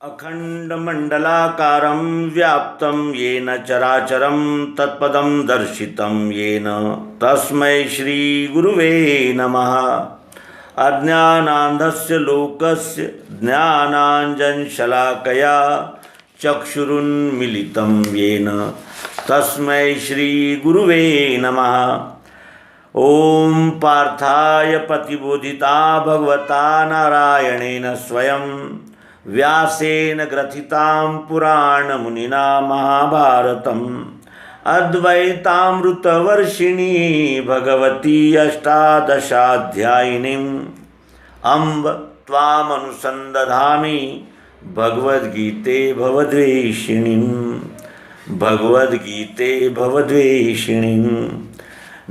अखण्डमण्डलाकारं व्याप्तं येन चराचरं तत्पदं दर्शितं येन तस्मै श्रीगुरुवे नमः। अज्ञानान्धस्य लोकस्य ज्ञानाञ्जनशलाकया चक्षुरुन्मीलितं येन तस्मै श्रीगुरुवे नमः। ॐ पार्थाय प्रतिबोधिता भगवता नारायणेन स्वयं व्यासेन ग्रथितां पुराणमुनिना महाभारतम् अद्वैतामृतवर्षिणी भगवती अष्टादशाध्यायिनीम् अम्ब त्वामनुसन्दधामि भगवद्गीते भवद्वेषिणीम् भगवद्गीते भवद्वेषिणीम्।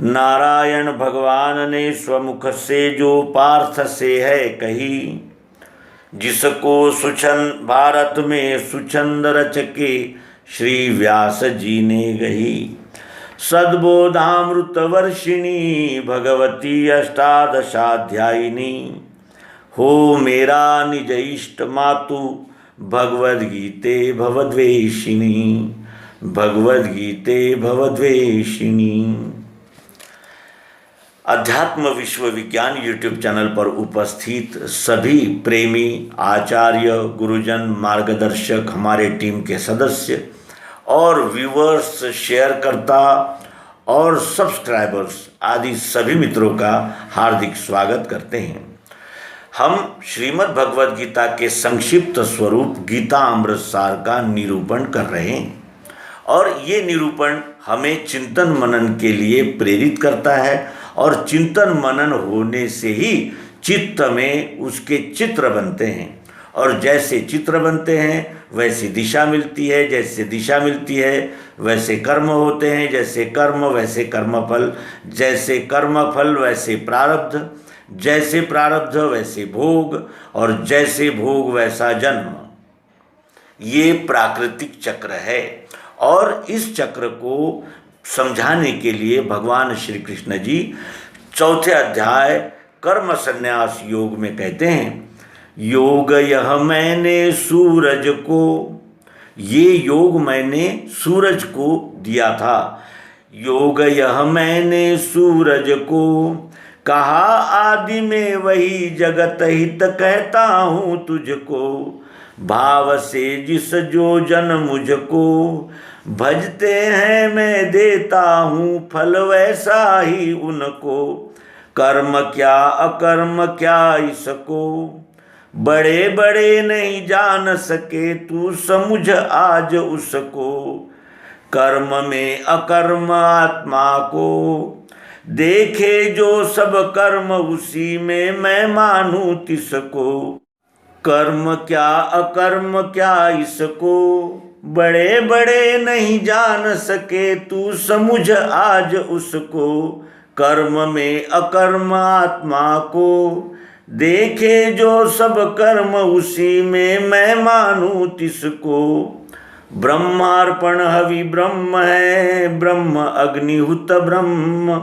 नारायण भगवान ने स्वमुख से जो पार्थ से है कही, जिसको भारत में सुछंद रच के श्री व्यास जी ने गही। सद्बोधामृत वर्षिणी भगवती अष्टादशाध्यायिनी, हो मेरा निज इष्ट मातु भगवद्गीते भवद्वेषिणी भगवद्गीते भवद्वेषिणी। अध्यात्म विश्व विज्ञान यूट्यूब चैनल पर उपस्थित सभी प्रेमी आचार्य गुरुजन मार्गदर्शक हमारे टीम के सदस्य और व्यूअर्स शेयरकर्ता और सब्सक्राइबर्स आदि सभी मित्रों का हार्दिक स्वागत करते हैं। हम श्रीमद् भगवद गीता के संक्षिप्त स्वरूप गीता अमृत सार का निरूपण कर रहे हैं और ये निरूपण हमें चिंतन मनन के लिए प्रेरित करता है और चिंतन मनन होने से ही चित्त में उसके चित्र बनते हैं और जैसे चित्र बनते हैं वैसी दिशा मिलती है, जैसे दिशा मिलती है वैसे कर्म होते हैं, जैसे कर्म वैसे कर्मफल, जैसे कर्मफल वैसे प्रारब्ध, जैसे प्रारब्ध वैसे भोग और जैसे भोग वैसा जन्म। ये प्राकृतिक चक्र है और इस चक्र को समझाने के लिए भगवान श्री कृष्ण जी चौथे अध्याय कर्म संन्यास योग में कहते हैं, योग यह मैंने सूरज को, ये योग मैंने सूरज को दिया था। योग यह मैंने सूरज को कहा, आदि में वही जगत हित कहता हूँ तुझको। भाव से जिस जो जन मुझको भजते हैं मैं देता हूँ फल वैसा ही उनको। कर्म क्या अकर्म क्या इसको, बड़े बड़े नहीं जान सके तू समझ आज उसको। कर्म में अकर्म आत्मा को देखे जो सब कर्म उसी में मैं मानूं तिसको। कर्म क्या अकर्म क्या इसको, बड़े बड़े नहीं जान सके तू समझ आज उसको। कर्म में अकर्म आत्मा को देखे जो सब कर्म उसी में मैं मानूं तिसको। ब्रह्मार्पण हवि ब्रह्म है, ब्रह्म अग्निहुत ब्रह्म,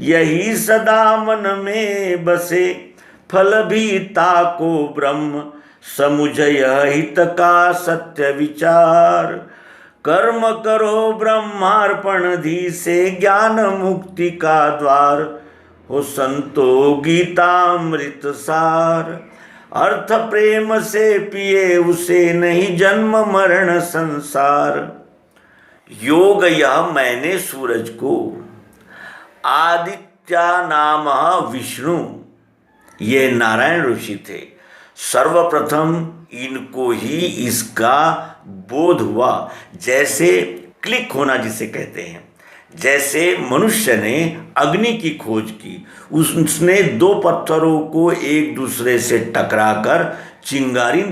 यही सदा मन में बसे फल भी ताको ब्रह्म। समुझ यह हित का सत्य विचार, कर्म करो ब्रह्मार्पण धी से ज्ञान मुक्ति का द्वार। हो संतो गीतामृत सार, अर्थ प्रेम से पिए उसे नहीं जन्म मरण संसार। योग यह मैंने सूरज को, आदित्या नाम विष्णु, ये नारायण ऋषि थे। सर्वप्रथम इनको ही इसका बोध हुआ, जैसे क्लिक होना जिसे कहते हैं। जैसे मनुष्य ने अग्नि की खोज की, उसने दो पत्थरों को एक दूसरे से टकराकर चिंगारी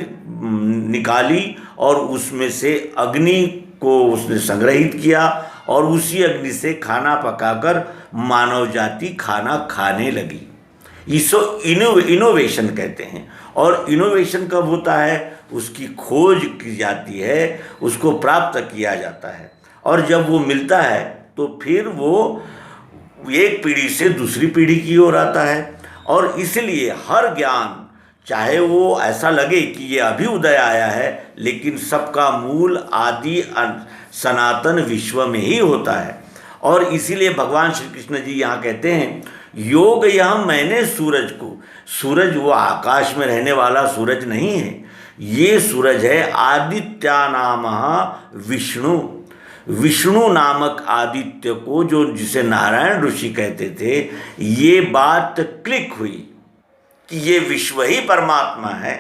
निकाली और उसमें से अग्नि को उसने संग्रहित किया और उसी अग्नि से खाना पकाकर मानव जाति खाना खाने लगी। इसको इनोवेशन कहते हैं। और इनोवेशन कब होता है? उसकी खोज की जाती है, उसको प्राप्त किया जाता है और जब वो मिलता है तो फिर वो एक पीढ़ी से दूसरी पीढ़ी की ओर आता है। और इसलिए हर ज्ञान चाहे वो ऐसा लगे कि ये अभी उदय आया है, लेकिन सबका मूल आदि सनातन विश्व में ही होता है। और इसीलिए भगवान श्री कृष्ण जी यहाँ कहते हैं, योग यह मैंने सूरज को, सूरज वो आकाश में रहने वाला सूरज नहीं है, ये सूरज है आदित्या नाम विष्णु, विष्णु नामक आदित्य को, जो जिसे नारायण ऋषि कहते थे। ये बात क्लिक हुई कि ये विश्व ही परमात्मा है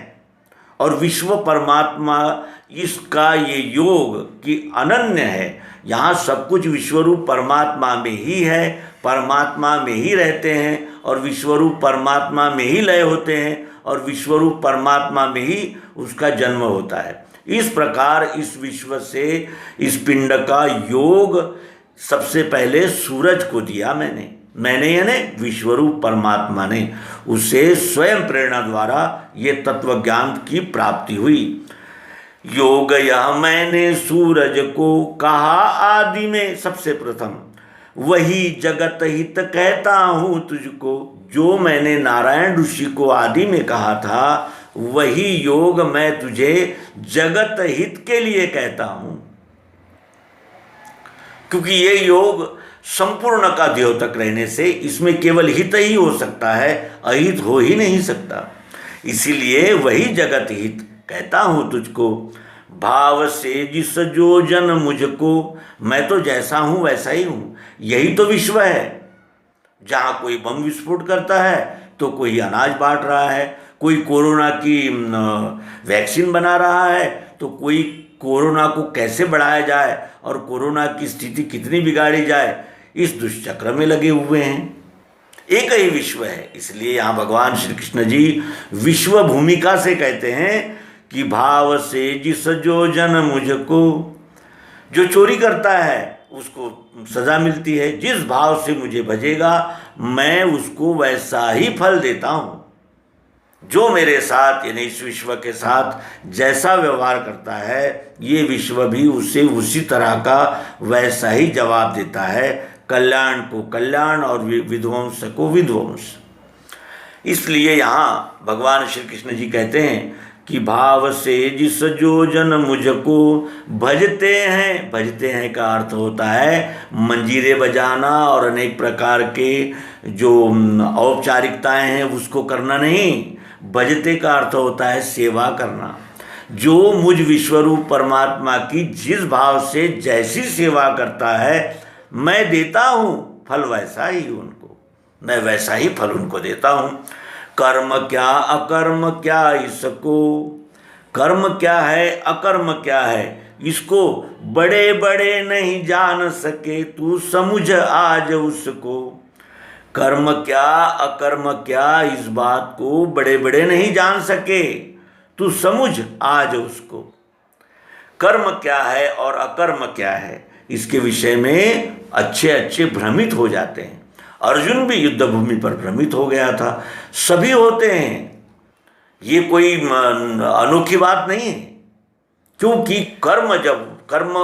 और विश्व परमात्मा, इसका ये योग कि अनन्य है। यहाँ सब कुछ विश्वरूप परमात्मा में ही है, परमात्मा में ही रहते हैं और विश्वरूप परमात्मा में ही लय होते हैं और विश्वरूप परमात्मा में ही उसका जन्म होता है। इस प्रकार इस विश्व से इस पिंड का योग सबसे पहले सूरज को दिया मैंने यानी विश्वरूप परमात्मा ने, उसे स्वयं प्रेरणा द्वारा ये तत्व ज्ञान की प्राप्ति हुई। योग यह मैंने सूरज को कहा आदि में सबसे प्रथम, वही जगत हित कहता हूँ तुझको। जो मैंने नारायण ऋषि को आदि में कहा था, वही योग मैं तुझे जगत हित के लिए कहता हूँ, क्योंकि ये योग संपूर्ण का द्योतक रहने से इसमें केवल हित ही हो सकता है, अहित हो ही नहीं सकता। इसीलिए वही जगत हित कहता हूँ तुझको। भाव से जिस जो जन मुझको, मैं तो जैसा हूँ वैसा ही हूँ। यही तो विश्व है। जहाँ कोई बम विस्फोट करता है तो कोई अनाज बांट रहा है, कोई कोरोना की वैक्सीन बना रहा है, तो कोई कोरोना को कैसे बढ़ाया जाए और कोरोना की स्थिति कितनी बिगाड़ी जाए, इस दुष्चक्र में लगे हुए हैं। एक ही विश्व है। इसलिए यहाँ भगवान श्री कृष्ण जी विश्व भूमिका से कहते हैं कि भाव से जिस जो जन मुझको, जो चोरी करता है उसको सजा मिलती है, जिस भाव से मुझे भजेगा मैं उसको वैसा ही फल देता हूँ। जो मेरे साथ यानी इस विश्व के साथ जैसा व्यवहार करता है, ये विश्व भी उसे उसी तरह का वैसा ही जवाब देता है। कल्याण को कल्याण और विध्वंस को विध्वंस। इसलिए यहाँ भगवान श्री कृष्ण जी कहते हैं कि भाव से जिस जो जन मुझको भजते हैं का अर्थ होता है मंजीरे बजाना और अनेक प्रकार के जो औपचारिकताएं हैं उसको करना नहीं। भजते का अर्थ होता है सेवा करना। जो मुझ विश्वरूप परमात्मा की जिस भाव से जैसी सेवा करता है, मैं देता हूँ फल वैसा ही उनको, मैं वैसा ही फल उनको देता हूँ। कर्म क्या अकर्म क्या इसको, कर्म क्या है अकर्म क्या है, इसको बड़े बड़े नहीं जान सके, तू समझ आज उसको। कर्म क्या अकर्म क्या, इस बात को बड़े बड़े नहीं जान सके, तू समझ आज उसको। कर्म क्या है और अकर्म क्या है, इसके विषय में अच्छे अच्छे भ्रमित हो जाते हैं। अर्जुन भी युद्ध भूमि पर भ्रमित हो गया था। सभी होते हैं, ये कोई अनोखी बात नहीं है। क्योंकि कर्म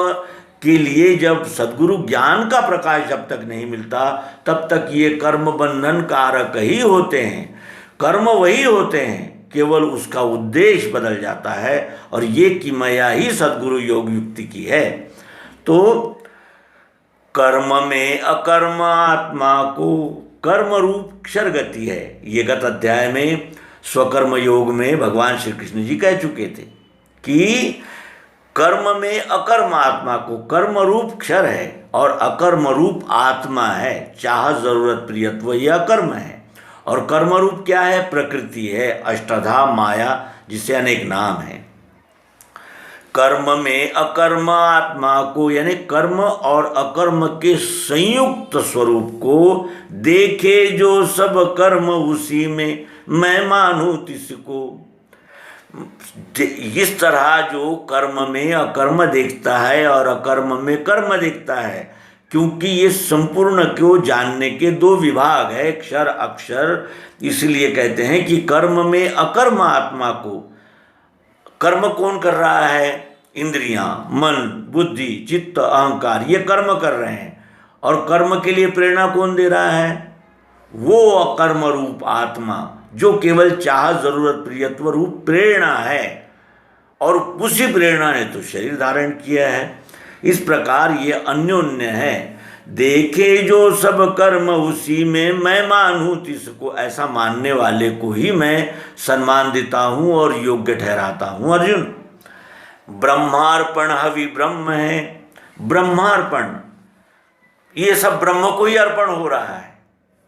के लिए जब सद्गुरु ज्ञान का प्रकाश जब तक नहीं मिलता, तब तक ये कर्म बंधन कारक ही होते हैं। कर्म वही होते हैं, केवल उसका उद्देश्य बदल जाता है। और ये किमया ही सद्गुरु योग युक्ति की है। तो कर्म में अकर्म आत्मा को कर्म रूप क्षर गति है। ये गत अध्याय में स्वकर्म योग में भगवान श्री कृष्ण जी कह चुके थे कि कर्म में अकर्म आत्मा को, कर्म रूप क्षर है और अकर्म रूप आत्मा है। चाह जरूरत प्रियत्व यह कर्म है। और कर्म रूप क्या है? प्रकृति है, अष्टधा माया, जिसे अनेक नाम है। कर्म में अकर्म आत्मा को यानी कर्म और अकर्म के संयुक्त स्वरूप को देखे जो सब कर्म उसी में मैं मानूं तिसको। इस तरह जो कर्म में अकर्म देखता है और अकर्म में कर्म देखता है, क्योंकि ये संपूर्ण को जानने के दो विभाग है, क्षर अक्षर, इसलिए कहते हैं कि कर्म में अकर्म आत्मा को, कर्म कौन कर रहा है? इंद्रियां, मन, बुद्धि, चित्त, अहंकार, ये कर्म कर रहे हैं। और कर्म के लिए प्रेरणा कौन दे रहा है? वो अकर्म रूप आत्मा, जो केवल चाह, जरूरत, प्रियत्व रूप प्रेरणा है, और उसी प्रेरणा ने तो शरीर धारण किया है। इस प्रकार ये अन्योन्य है। देखे जो सब कर्म उसी में, मैं मानूं तिसको, ऐसा मानने वाले को ही मैं सम्मान देता हूँ और योग्य ठहराता हूँ। अर्जुन, ब्रह्मार्पण हवि ब्रह्म है। ब्रह्मार्पण, ये सब ब्रह्म को ही अर्पण हो रहा है।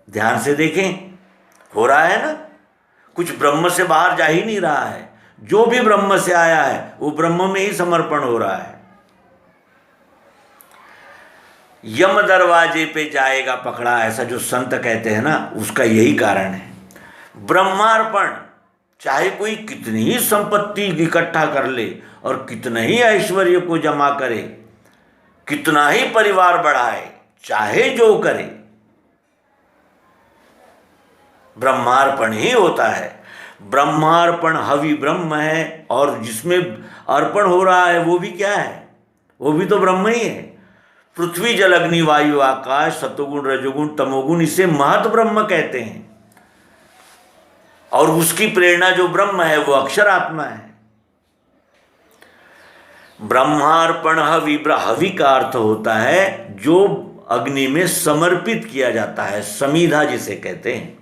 ध्यान से देखें, हो रहा है ना, कुछ ब्रह्म से बाहर जा ही नहीं रहा है। जो भी ब्रह्म से आया है वो ब्रह्म में ही समर्पण हो रहा है। यम दरवाजे पे जाएगा पकड़ा, ऐसा जो संत कहते हैं ना, उसका यही कारण है। ब्रह्मार्पण, चाहे कोई कितनी ही संपत्ति इकट्ठा कर ले और कितना ही ऐश्वर्य को जमा करे, कितना ही परिवार बढ़ाए, चाहे जो करे, ब्रह्मार्पण ही होता है। ब्रह्मार्पण हवि ब्रह्म है, और जिसमें अर्पण हो रहा है वो भी क्या है? वो भी तो ब्रह्म ही है। पृथ्वी, जल, अग्नि, वायु, आकाश, सतोगुण, रजोगुण, तमोगुण, इसे महत ब्रह्म कहते हैं। और उसकी प्रेरणा जो ब्रह्म है वो अक्षर आत्मा है। ब्रह्मार्पण हवि, हवि का अर्थ होता है जो अग्नि में समर्पित किया जाता है, समीधा जिसे कहते हैं,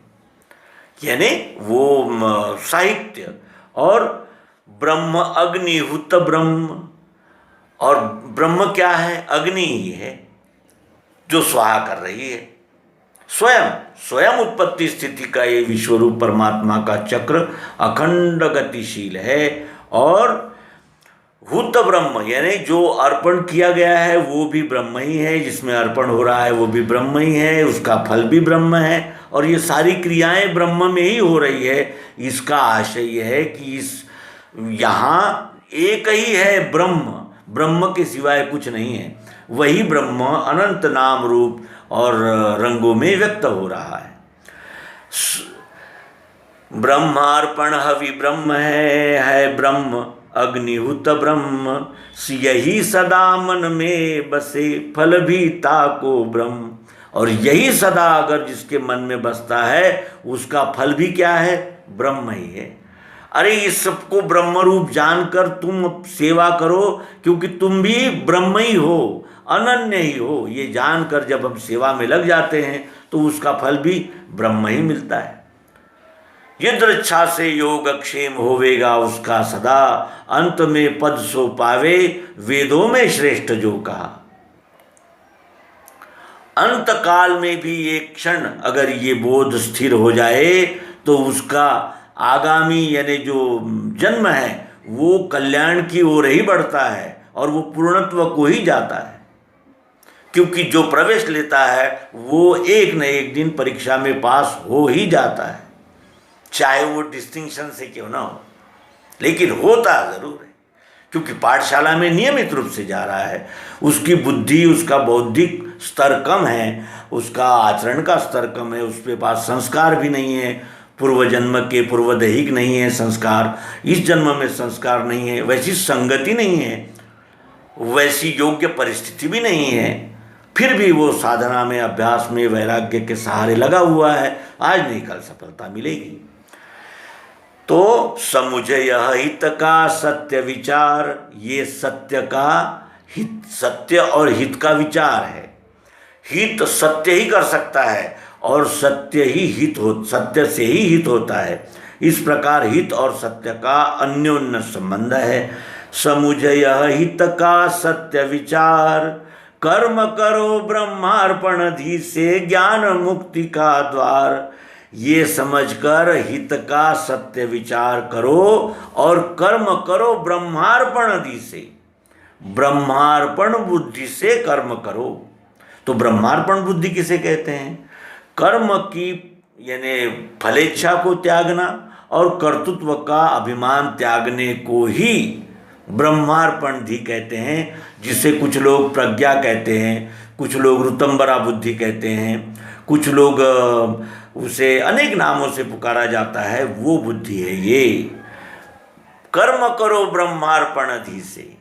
यानी वो साहित्य। और ब्रह्म अग्निहुत ब्रह्म, और ब्रह्म क्या है? अग्नि ही है जो स्वाहा कर रही है। स्वयं उत्पत्ति स्थिति का ये विश्वरूप परमात्मा का चक्र अखंड गतिशील है। और हुत ब्रह्म, यानी जो अर्पण किया गया है वो भी ब्रह्म ही है, जिसमें अर्पण हो रहा है वो भी ब्रह्म ही है, उसका फल भी ब्रह्म है, और ये सारी क्रियाएं ब्रह्म में ही हो रही है। इसका आशय यह है कि इस यहाँ एक ही है ब्रह्म, ब्रह्म के सिवाय कुछ नहीं है। वही ब्रह्म अनंत नाम रूप और रंगों में व्यक्त हो रहा है। ब्रह्मार्पण हवि ब्रह्म है ब्रह्म अग्निहुत ब्रह्म, यही सदा मन में बसे, फल भी ताको ब्रह्म। और यही सदा अगर जिसके मन में बसता है उसका फल भी क्या है? ब्रह्म ही है। अरे इस सबको ब्रह्म रूप जानकर तुम सेवा करो, क्योंकि तुम भी ब्रह्म ही हो, अनन्य ही हो। ये जानकर जब हम सेवा में लग जाते हैं तो उसका फल भी ब्रह्म ही मिलता है। यदृच्छा से योगक्षेम होवेगा उसका सदा, अंत में पद सो पावे, वेदों में श्रेष्ठ जो कहा। अंत काल में भी एक क्षण अगर ये बोध स्थिर हो जाए तो उसका आगामी यानी जो जन्म है वो कल्याण की ओर ही बढ़ता है और वो पूर्णत्व को ही जाता है। क्योंकि जो प्रवेश लेता है वो एक न एक दिन परीक्षा में पास हो ही जाता है, चाहे वो डिस्टिंक्शन से क्यों ना हो, लेकिन होता ज़रूर है। क्योंकि पाठशाला में नियमित रूप से जा रहा है, उसकी बुद्धि, उसका बौद्धिक स्तर कम है, उसका आचरण का स्तर कम है, उसके पास संस्कार भी नहीं है, पूर्व जन्म के पूर्वदैहिक नहीं है संस्कार, इस जन्म में संस्कार नहीं है, वैसी संगति नहीं है, वैसी योग्य परिस्थिति भी नहीं है, फिर भी वो साधना में, अभ्यास में, वैराग्य के सहारे लगा हुआ है। आज नहीं कल सफलता मिलेगी। तो समुझ यह हित का सत्य विचार, ये सत्य का हित, सत्य और हित का विचार है। हित सत्य ही कर सकता है और सत्य ही हित हो, सत्य से ही हित होता है। इस प्रकार हित और सत्य का अन्योन्य संबंध है। समुझ यह हित का सत्य विचार, कर्म करो ब्रह्मार्पण धी से, ज्ञान मुक्ति का द्वार। ये समझकर हित का सत्य विचार करो और कर्म करो ब्रह्मार्पण धी से, ब्रह्मार्पण बुद्धि से कर्म करो। तो ब्रह्मार्पण बुद्धि किसे कहते हैं? कर्म की यानी फलेच्छा को त्यागना और कर्तृत्व का अभिमान त्यागने को ही ब्रह्मार्पण धी कहते हैं, जिसे कुछ लोग प्रज्ञा कहते हैं, कुछ लोग ऋतंबरा बुद्धि कहते हैं, कुछ लोग उसे अनेक नामों से पुकारा जाता है। वो बुद्धि है ये। कर्म करो ब्रह्मार्पण धी से,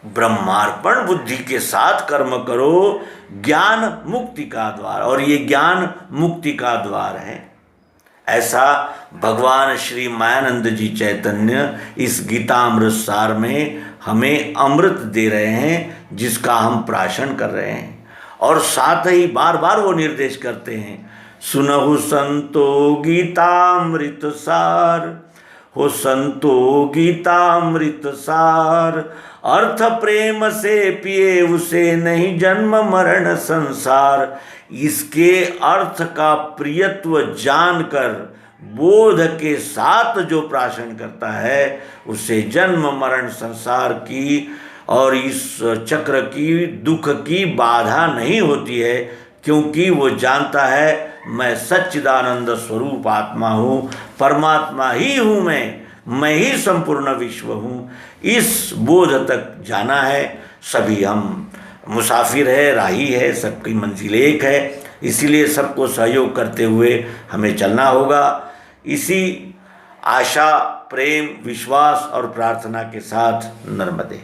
ब्रह्मार्पण बुद्धि के साथ कर्म करो, ज्ञान मुक्ति का द्वार। और ये ज्ञान मुक्ति का द्वार है। ऐसा भगवान श्री मायानंद जी चैतन्य इस गीतामृत सार में हमें अमृत दे रहे हैं, जिसका हम प्राशन कर रहे हैं। और साथ ही बार बार वो निर्देश करते हैं, सुनहु संतो गीतामृत सार, हो संतो गीतामृत सार, अर्थ प्रेम से पिए उसे नहीं जन्म मरण संसार। इसके अर्थ का प्रियत्व जानकर बोध के साथ जो प्राशन करता है, उसे जन्म मरण संसार की और इस चक्र की, दुख की बाधा नहीं होती है, क्योंकि वो जानता है मैं सच्चिदानंद स्वरूप आत्मा हूँ, परमात्मा ही हूँ, मैं ही संपूर्ण विश्व हूँ। इस बोध तक जाना है। सभी हम मुसाफिर है, राही है, सबकी मंजिल एक है, इसीलिए सबको सहयोग करते हुए हमें चलना होगा। इसी आशा, प्रेम, विश्वास और प्रार्थना के साथ नर्मदे।